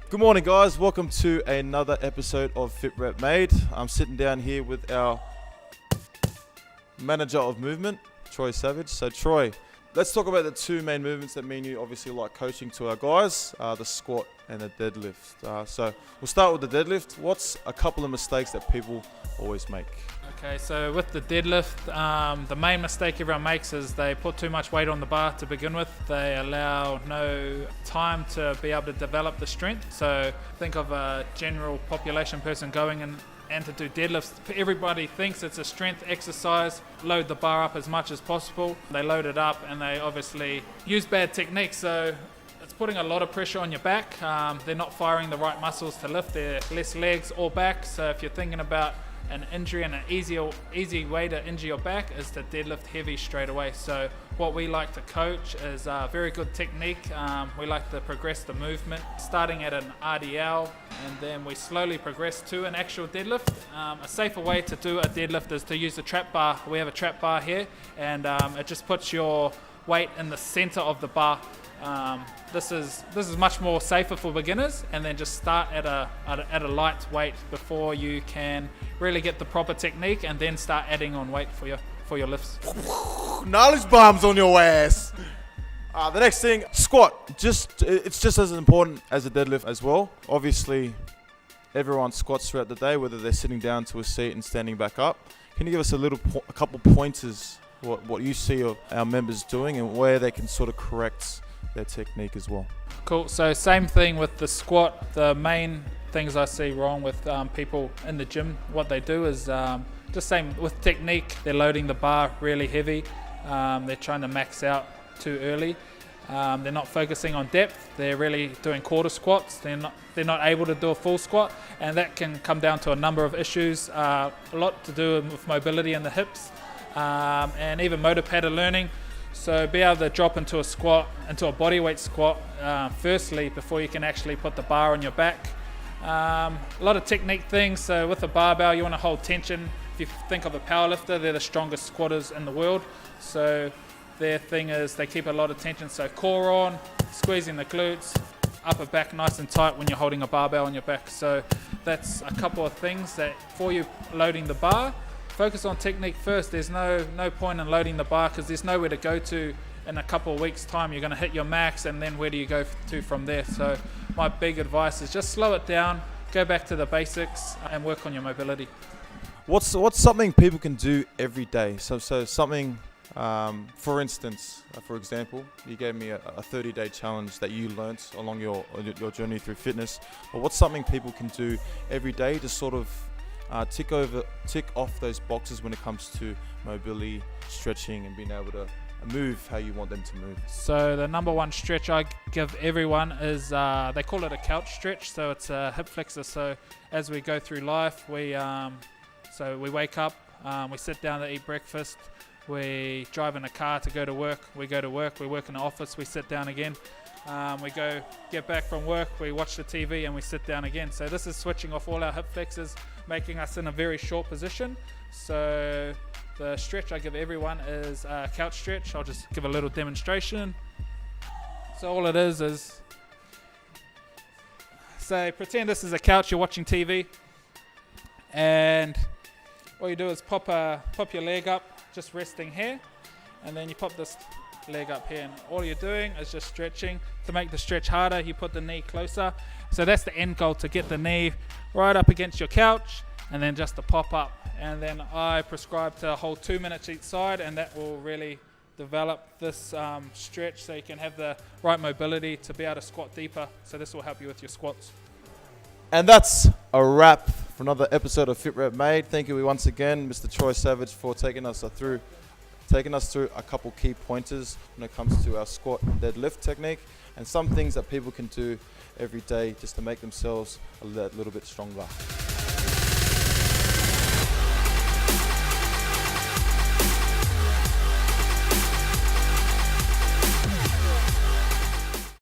Good morning, guys. Welcome to another episode of Fit Rep Made. I'm sitting down here with our manager of movement, Troy Savage. So, Troy, let's talk about the two main movements that me and you obviously like coaching to our guys, the squat and the deadlift. So, we'll start with the deadlift. What's a couple of mistakes that people always make? Okay, so with the deadlift, the main mistake everyone makes is they put too much weight on the bar to begin with. They allow no time to be able to develop the strength. So think of a general population person going in and to do deadlifts. Everybody thinks it's a strength exercise, load the bar up as much as possible. They load it up and they obviously use bad techniques. So it's putting a lot of pressure on your back. They're not firing the right muscles to lift. They're less legs or back. So if you're thinking about an injury, and an easy way to injure your back is to deadlift heavy straight away. So what we like to coach is a very good technique. We like to progress the movement, starting at an RDL, and then we slowly progress to an actual deadlift. A safer way to do a deadlift is to use a trap bar. We have a trap bar here, and it just puts your weight in the center of the bar. This is much more safer for beginners, and then just start at a light weight before you can really get the proper technique, and then start adding on weight for your lifts. Knowledge bombs on your ass. The next thing, squat. It's just as important as a deadlift as well. Obviously, everyone squats throughout the day, whether they're sitting down to a seat and standing back up. Can you give us a couple pointers what you see of our members doing and where they can sort of correct their technique as well? Cool. So same thing with the squat. The main things I see wrong with people in the gym, what they do is just same with technique. They're loading the bar really heavy. They're trying to max out too early. They're not focusing on depth. They're really doing quarter squats. They're not able to do a full squat, and that can come down to a number of issues. A lot to do with mobility in the hips, and even motor pattern learning. So be able to drop into a squat, into a bodyweight squat, firstly, before you can actually put the bar on your back. A lot of technique things. So with a barbell, you want to hold tension. If you think of a powerlifter, they're the strongest squatters in the world. So their thing is they keep a lot of tension. So core on, squeezing the glutes, upper back nice and tight when you're holding a barbell on your back. So that's a couple of things that for you loading the bar. Focus on technique first. There's no point in loading the bar because there's nowhere to go to in a couple of weeks' time. You're going to hit your max, and then where do you go to from there? So my big advice is just slow it down, go back to the basics, and work on your mobility. What's something people can do every day? So something, for instance, for example, you gave me a 30-day challenge that you learnt along your journey through fitness. But what's something people can do every day to sort of tick off those boxes when it comes to mobility, stretching, and being able to move how you want them to move? So the number one stretch I give everyone is they call it a couch stretch. So it's a hip flexor. So as we go through life, we wake up, we sit down to eat breakfast, we drive in a car to go to work, we work in the office, we sit down again. We get back from work, we watch the TV, and we sit down again. So this is switching off all our hip flexors, making us in a very short position. So the stretch I give everyone is a couch stretch. I'll just give a little demonstration. So all it is say pretend this is a couch, you're watching TV, and all you do is pop your leg up, just resting here, and then you pop this leg up here, and all you're doing is just stretching. To make the stretch harder, you put the knee closer. So that's the end goal, to get the knee right up against your couch, and then just to pop up. And then I prescribe to hold 2 minutes each side, and that will really develop this stretch so you can have the right mobility to be able to squat deeper. So this will help you with your squats. And that's a wrap for another episode of Fit Rep Made. Thank you once again, Mr. Troy Savage, for taking us through a couple key pointers when it comes to our squat and deadlift technique, and some things that people can do every day just to make themselves a little bit stronger.